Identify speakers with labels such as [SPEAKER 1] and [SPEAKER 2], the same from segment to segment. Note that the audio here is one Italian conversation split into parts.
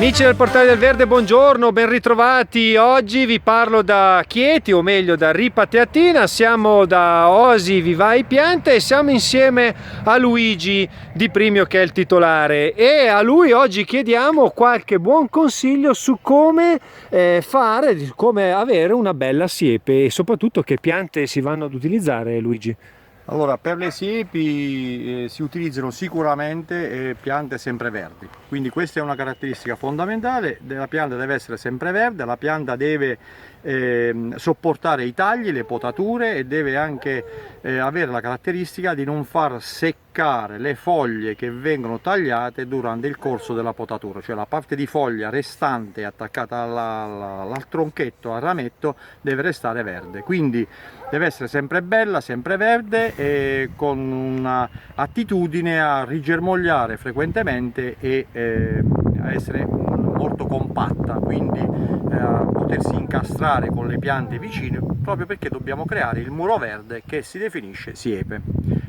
[SPEAKER 1] Amici del Portale del Verde, buongiorno, ben ritrovati. Oggi vi parlo da Chieti, o meglio da Ripa Teatina. Siamo da Osi Vivai Piante e siamo insieme a Luigi Di Primio, che è il titolare, e a lui oggi chiediamo qualche buon consiglio su come fare, come avere una bella siepe e soprattutto che piante si vanno ad utilizzare, Luigi.
[SPEAKER 2] Allora, per le siepi si utilizzano sicuramente piante sempreverdi, quindi questa è una caratteristica fondamentale. La pianta deve essere sempreverde, la pianta deve sopportare i tagli, le potature, e deve anche avere la caratteristica di non far seccare le foglie che vengono tagliate durante il corso della potatura, cioè la parte di foglia restante attaccata al tronchetto, al rametto, deve restare verde. Quindi deve essere sempre bella, sempre verde, e con un'attitudine a rigermogliare frequentemente e a essere molto compatta, quindi a potersi incastrare con le piante vicine, proprio perché dobbiamo creare il muro verde che si definisce siepe.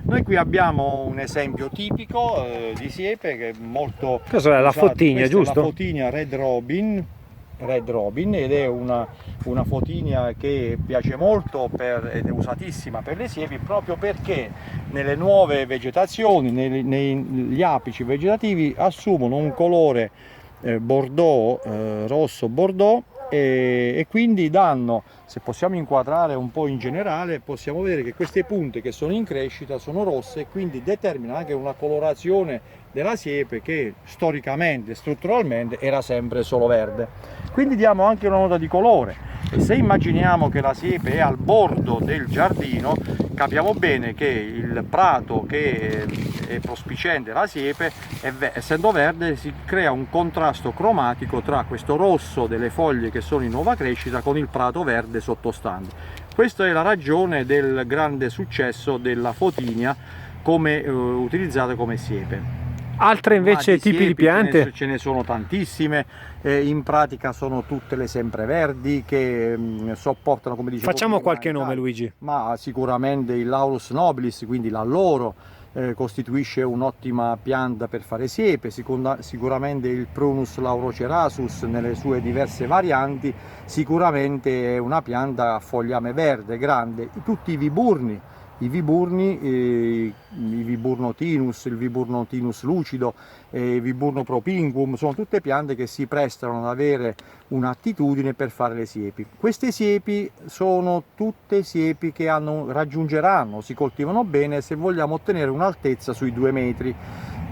[SPEAKER 2] Noi qui abbiamo un esempio tipico di siepe che è molto...
[SPEAKER 1] Cosa è? La Fotigna, giusto?
[SPEAKER 2] È la Fotigna Red Robin, ed è una fotigna che piace molto ed è usatissima per le siepi, proprio perché nelle nuove vegetazioni, negli apici vegetativi, assumono un colore bordeaux, rosso bordeaux, e quindi danno, se possiamo inquadrare un po' in generale, possiamo vedere che queste punte che sono in crescita sono rosse, e quindi determina anche una colorazione della siepe che storicamente, strutturalmente era sempre solo verde. Quindi diamo anche una nota di colore, e se immaginiamo che la siepe è al bordo del giardino, capiamo bene che il prato che è prospiciente la siepe, essendo verde, si crea un contrasto cromatico tra questo rosso delle foglie che sono in nuova crescita con il prato verde sottostante. Questa è la ragione del grande successo della Fotigna come utilizzata come siepe.
[SPEAKER 1] Altre invece tipi di piante?
[SPEAKER 2] Ce ne sono tantissime, in pratica sono tutte le sempreverdi che sopportano, come dicevo,
[SPEAKER 1] facciamo qualche nome, Luigi.
[SPEAKER 2] Ma sicuramente il Laurus nobilis, quindi l'alloro, costituisce un'ottima pianta per fare siepe. Sicuramente il Prunus laurocerasus nelle sue diverse varianti, sicuramente è una pianta a fogliame verde grande. Tutti i viburni, il Viburnothinus lucido, il Viburno propinquum, sono tutte piante che si prestano ad avere un'attitudine per fare le siepi. Queste siepi sono tutte siepi che raggiungeranno, si coltivano bene se vogliamo ottenere un'altezza sui 2 metri.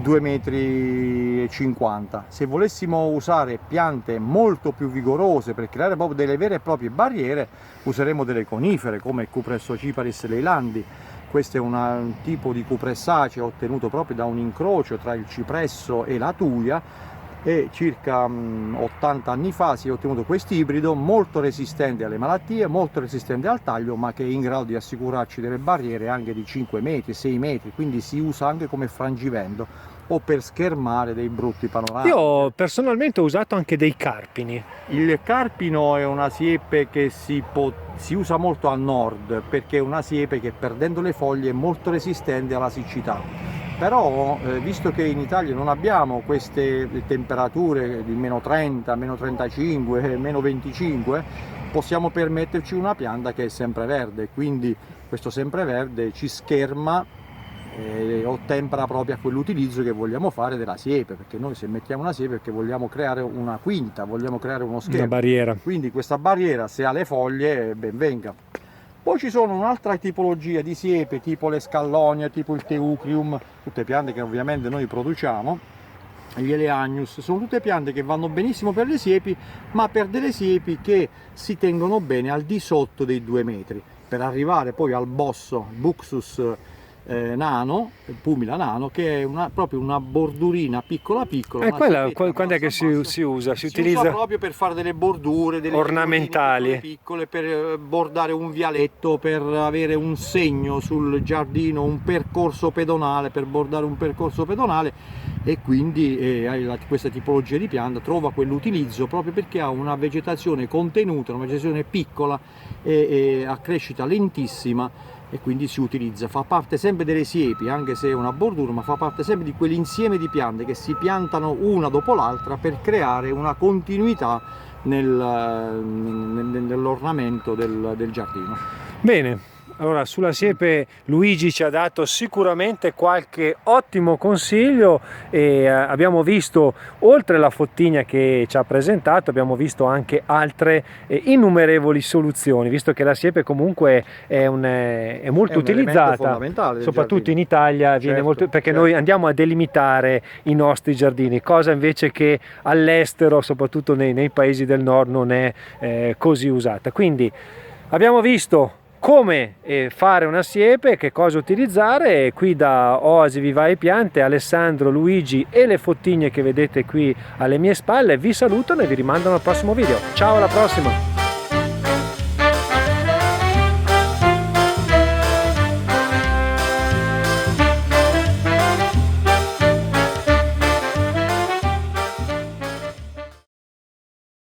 [SPEAKER 2] 2,50 m. Se volessimo usare piante molto più vigorose per creare proprio delle vere e proprie barriere, useremo delle conifere come Cupressociparis leilandi. Questo è un tipo di cupressacea ottenuto proprio da un incrocio tra il cipresso e la tuia, e circa 80 anni fa si è ottenuto questo ibrido molto resistente alle malattie, molto resistente al taglio, ma che è in grado di assicurarci delle barriere anche di 5 metri, 6 metri, quindi si usa anche come frangivento o per schermare dei brutti panorami.
[SPEAKER 1] Io personalmente ho usato anche dei carpini.
[SPEAKER 2] Il carpino è una siepe che si usa molto al nord, perché è una siepe che, perdendo le foglie, è molto resistente alla siccità. Però visto che in Italia non abbiamo queste temperature di meno 30, meno 35, meno 25, possiamo permetterci una pianta che è sempreverde, quindi questo sempreverde ci scherma e ottempera proprio a quell'utilizzo che vogliamo fare della siepe, perché noi, se mettiamo una siepe, perché vogliamo creare una quinta, vogliamo creare uno schermo,
[SPEAKER 1] una barriera.
[SPEAKER 2] Quindi questa barriera, se ha le foglie, ben venga. Poi ci sono un'altra tipologia di siepe, tipo le scallonia, tipo il teucrium, tutte piante che ovviamente noi produciamo, gli eleagnus, sono tutte piante che vanno benissimo per le siepi, ma per delle siepi che si tengono bene al di sotto dei 2 metri, per arrivare poi al bosso, Buxus nano, Pumila nano, che è proprio una bordurina piccola.
[SPEAKER 1] Quando è che si usa? Si utilizza
[SPEAKER 2] proprio per fare delle bordure, delle
[SPEAKER 1] ornamentali
[SPEAKER 2] piccole, per bordare un vialetto, per avere un segno sul giardino, un percorso pedonale, per bordare un percorso pedonale, e quindi questa tipologia di pianta trova quell'utilizzo proprio perché ha una vegetazione contenuta, una vegetazione piccola e a crescita lentissima, e quindi si utilizza, fa parte sempre delle siepi, anche se è una bordura, ma fa parte sempre di quell'insieme di piante che si piantano una dopo l'altra per creare una continuità nell'ornamento del giardino.
[SPEAKER 1] Bene. Allora, sulla siepe Luigi ci ha dato sicuramente qualche ottimo consiglio e abbiamo visto, oltre la fottigna che ci ha presentato, abbiamo visto anche altre innumerevoli soluzioni, visto che la siepe comunque è molto utilizzata, soprattutto in Italia, viene molto, perché noi andiamo a delimitare i nostri giardini, cosa invece che all'estero, soprattutto nei paesi del nord, non è così usata. Quindi abbiamo visto come fare una siepe, che cosa utilizzare, e qui da Oasi Vivae Piante Alessandro, Luigi e le fottigne che vedete qui alle mie spalle vi salutano e vi rimandano al prossimo video. Ciao, alla prossima!